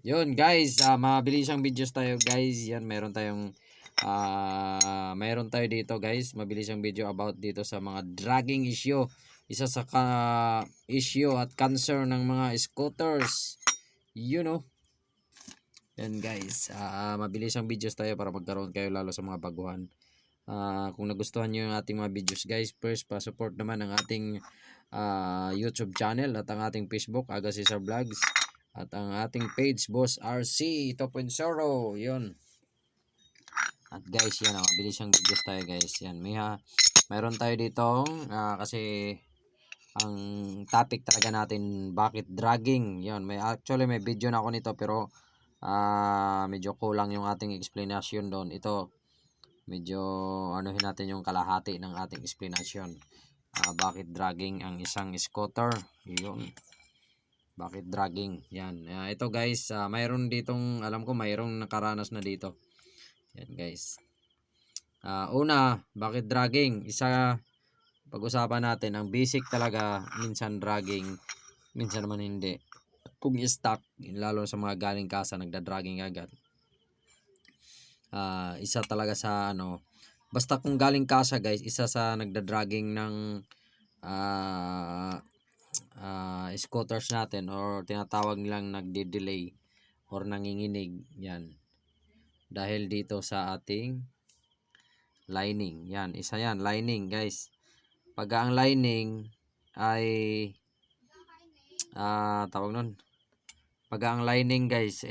Yun guys, mabilisang videos tayo guys. Yan, meron tayo dito guys, mabilisang video about dito sa mga dragging issue. Isa sa issue at concern ng mga scooters. You know. Yan guys, mabilisang videos tayo para magkaroon kayo lalo sa mga baguhan. Kung nagustuhan nyo yung ating mga videos guys, first pa-support naman ang ating YouTube channel at ang ating Facebook, Aga Cesar Vlogs. At ang ating page, Boss RC 2.0. Yun. At guys, yan. Mabilis yung videos tayo guys. Yan. Mayroon tayo dito kasi ang topic talaga natin, bakit dragging. Yun. Actually, may video na ako nito pero medyo kulang yung ating explanation doon. Ito, medyo anuhin natin yung kalahati ng ating explanation. Bakit dragging ang isang scooter. Yun. Bakit dragging? Yan. Ito guys, mayroon ditong, alam ko mayroong nakaranas na dito. Yan guys. Una, bakit dragging? Pag-usapan natin, ang basic talaga, minsan dragging, minsan naman hindi. Kung stuck, lalo sa mga galing kasa, nagda-dragging agad. Isa talaga sa basta kung galing kasa guys, isa sa nagda-dragging ng scooters natin or tinatawag nilang nagde-delay or nanginginig, yan dahil dito sa ating lining. Yan, isa yan, lining guys. Pag ang lining ay tawag nun, pag ang lining guys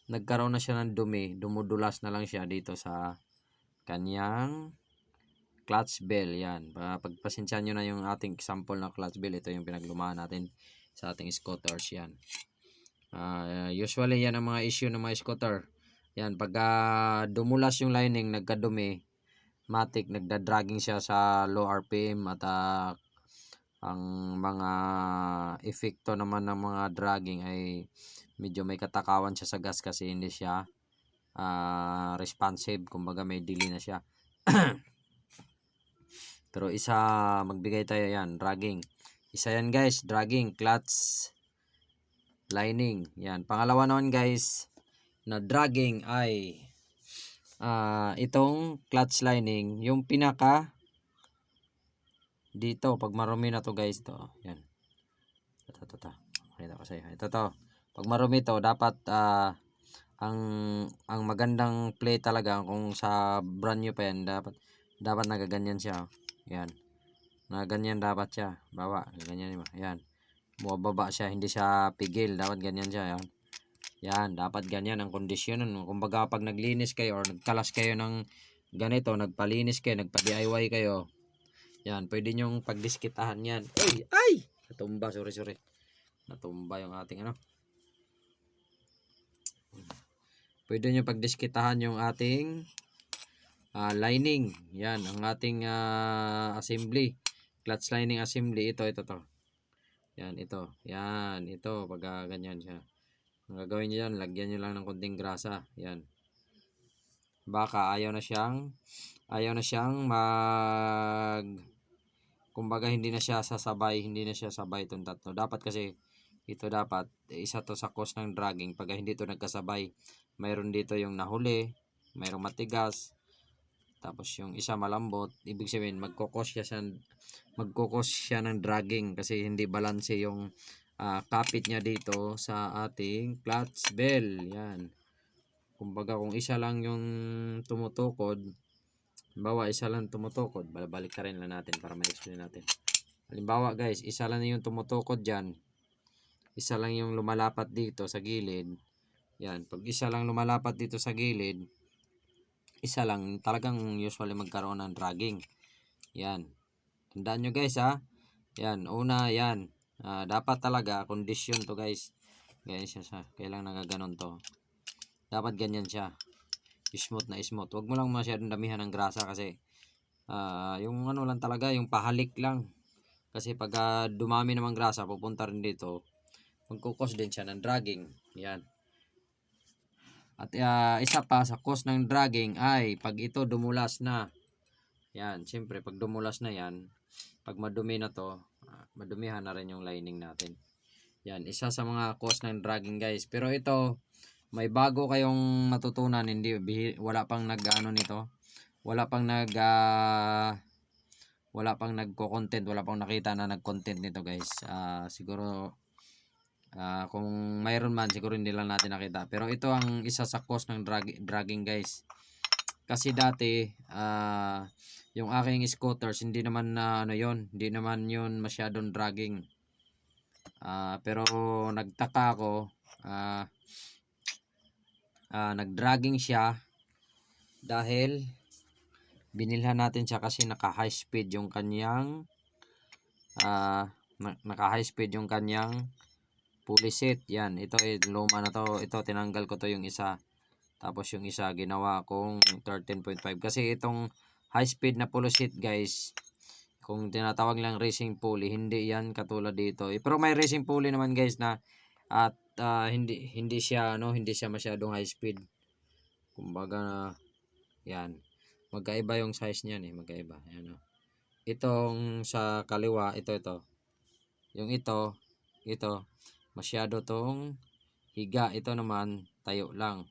nagkaroon na siya ng dumi, dumudulas na lang siya dito sa kanyang clutch bell. Yan, pagpasensyahan nyo na yung ating example na clutch bell. Ito yung pinaglumaan natin sa ating scooters. Yan, usually yan ang mga issue ng mga scooter. Yan, pag dumulas yung lining, nagkadumi, matik nagda-dragging siya sa low RPM. At ang mga epekto naman ng mga dragging ay medyo may katakawan siya sa gas kasi hindi siya responsive, kumbaga may delay na siya. Pero magbigay tayo yan, dragging. Isa yan guys, dragging, clutch lining. Yan. Pangalawa naman guys, na dragging ay itong clutch lining, yung pinaka dito, pag marumi na to guys, to. Yan. Ito. Pakita ko sa iyo. Ito to. Pag marumi to, dapat ang magandang play talaga kung sa brand new pa yan, dapat nagaganyan siya. Yan. Nagaganyan dapat siya. Bawa, ganyan mo. Yan. Bumababa siya, hindi siya pigil, dapat ganyan siya. Yan. Yan, dapat ganyan ang kondisyon. Kumbaga pag naglinis kayo or nagkalas kayo ng ganito, nagpalinis kayo, nagpa-DIY kayo, yan, pwede nyong pagdiskitahan yan. Ay! Natumba, sorry. Natumba yung ating Pwede nyo pagdiskitahan yung ating lining. Yan, ang ating assembly. Clutch lining assembly. Ito to. Yan, ito. Yan, ito. Pag ganyan siya. Ang gagawin nyo yan, lagyan nyo lang ng konting grasa. Yan. Baka ayaw na siyang kumbaga hindi na siya sabay itong tatlo. Dapat kasi ito dapat isa to sa cause ng dragging. Pag hindi to nagkasabay, mayroon dito yung nahuli, mayroong matigas, tapos yung isa malambot. Ibig sabihin magkukos siya ng dragging kasi hindi balanse yung kapit niya dito sa ating clutch bell. Yan. Kumbaga kung isa lang yung tumutukod, babalik ka rin lang natin para ma-explain natin. Halimbawa guys, isa lang yung tumutukod dyan, isa lang yung lumalapat dito sa gilid. Yan, pag isa lang lumalapat dito sa gilid, isa lang, talagang usually magkaroon ng dragging. Yan, tandaan nyo guys yan, una yan, dapat talaga condition to guys. Ganyan siya, kailangan nagaganon to. Dapat ganyan siya, smooth na smooth. Huwag mo lang masyadong damihan ng grasa kasi yung lang talaga, yung pahalik lang. Kasi pag dumami naman grasa, pupunta rin dito, magkukos din siya ng dragging. Yan. At isa pa sa cause ng dragging ay pag ito dumulas na. Yan, siyempre pag dumulas na yan, pag madumi na to, madumihan na rin yung lining natin. Yan, isa sa mga cause ng dragging guys. Pero ito, may bago kayong matutunan, hindi wala pang nag-ano nito. Wala pang wala pang nagko-content, wala pang nakita na nag-content nito guys. Siguro kung mayroon man siguro hindi lang natin nakita. Pero ito ang isa sa cause ng dragging guys. Kasi dati yung aking scooters hindi naman na ano yon, hindi naman yun masyadong dragging. Pero nagtaka ako, nag-dragging siya dahil binilhan natin siya kasi naka high speed yung kanyang naka high speed yung kanyang pulley set. Yan, ito luma na to. Ito tinanggal ko to yung isa. Tapos yung isa ginawa kong 13.5 kasi itong high speed na pulley set guys, kung tinatawag lang racing pulley, hindi yan katulad dito. Pero may racing pulley naman guys na at hindi siya hindi siya masyadong high speed. Kumbaga yan. Magkaiba yung size niyan magkaiba. Ayan, itong sa kaliwa, ito. Yung ito masyado tong higa. Ito naman tayo lang.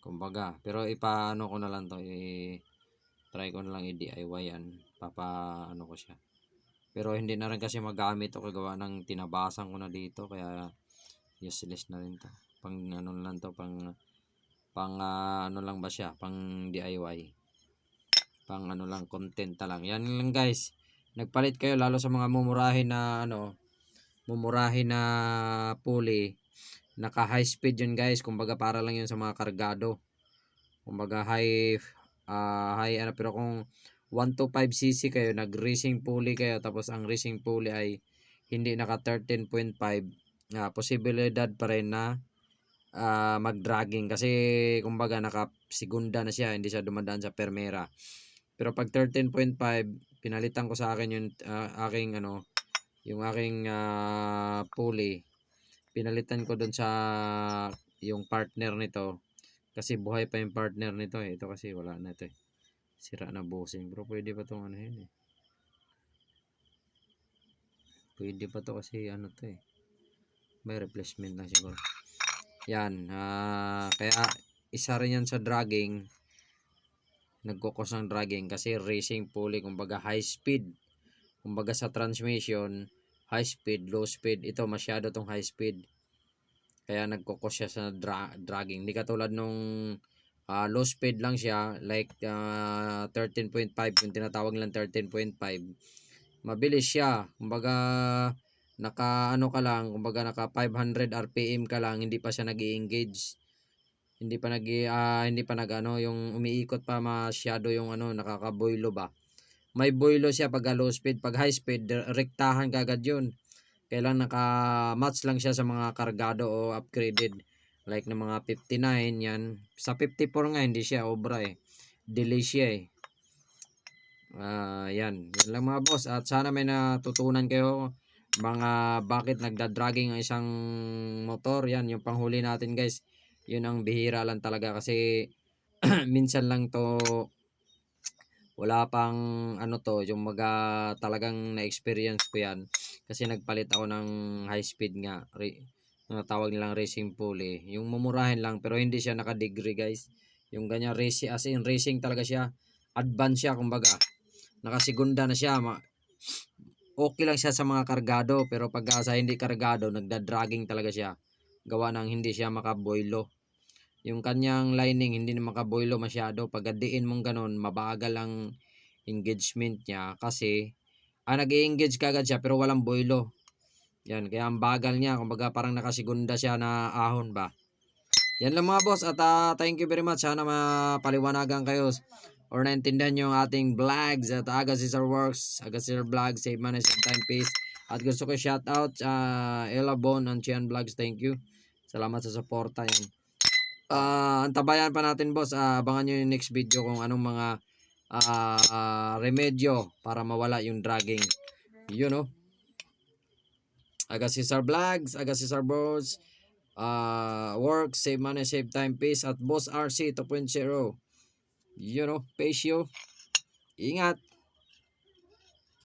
Kumbaga, pero ipaano ko na lang to, try ko na lang i-DIY yan. Ano ko siya. Pero hindi na rin kasi magamit o kagawa ng tinabasan ko na dito, kaya useless na rin to. Pang ano lang to, pang ano lang ba siya, pang DIY. Pang ano lang, content lang. Yan lang guys. Nagpalit kayo lalo sa mga mumurahin na mumurahin na pulley. Naka high speed yun guys. Kumbaga para lang yun sa mga kargado. Kumbaga high pero kung 125cc kayo, nag racing pulley kayo, tapos ang racing pulley ay hindi naka 13.5, posibilidad pa rin na mag-dragging kasi kumbaga naka segunda na siya, hindi siya dumadaan sa permera. Pero pag 13.5, pinalitan ko sa akin yung aking yung aking pulley. Pinalitan ko doon sa yung partner nito kasi buhay pa yung partner nito Ito kasi wala na ito Sira na bushing. Pero pwede pa tong ano yun Pwede pa to kasi to may replacement lang siguro. Yan. Kaya isa rin yan sa dragging. Nagkukos ng dragging kasi racing pulley, kumbaga high speed. Kumbaga sa transmission, high speed, low speed. Ito masyado tong high speed. Kaya nagkukos siya sa dragging. Hindi katulad nung low speed lang siya, like 13.5, kung tinatawag lang 13.5. Mabilis siya. Kumbaga naka ka lang, kumbaga naka 500 RPM ka lang, hindi pa siya nag-i-engage. Hindi pa yung umiikot pa masyado yung nakakaboylo ba. May boylo siya pag low speed, pag high speed rektahan kagad yun. Kailan naka-match lang siya sa mga kargado o upgraded like ng mga 59 yan. Sa 54 nga hindi siya obra delay siya yan lang mga boss, at sana may natutunan kayo mga bakit nagda-dragging ang isang motor. Yan yung panghuli natin guys, yun ang bihira lang talaga kasi minsan lang to, wala pang yung talagang na-experience ko yan kasi nagpalit ako ng high speed nga, tawag nilang racing pulley, yung mumurahin lang pero hindi siya naka-degree guys, yung ganyan racing, as in racing talaga siya, advance siya, kumbaga nakasegunda na siya. Okay lang siya sa mga kargado, pero pag sa hindi kargado, nagda-dragging talaga siya. Gawa ng hindi siya makaboylo. Yung kanyang lining hindi na makaboylo masyado. Pag adiin mong ganun, mabagal ang engagement niya kasi nag-i-engage kagad siya pero walang boylo. Yan, kaya ang bagal niya. Kumbaga parang nakasegunda siya na ahon ba. Yan lang mga boss, at thank you very much. Sana mapaliwanagan kayo or naintindihan nyo ang ating vlogs at Aga Cesar Works, Aga Cesar Vlogs, Save Money, Save Time, Peace. At gusto ko shout out Ella Bon and Chian Vlogs, thank you. Salamat sa suporta yan. Antabayan pa natin boss, abangan nyo yung next video kung anong mga remedyo para mawala yung dragging. Aga Cesar Vlogs, Aga Cesar Boss, Work, Save Money, Save Time, Peace, at Boss RC 2.0. Patio. Ingat.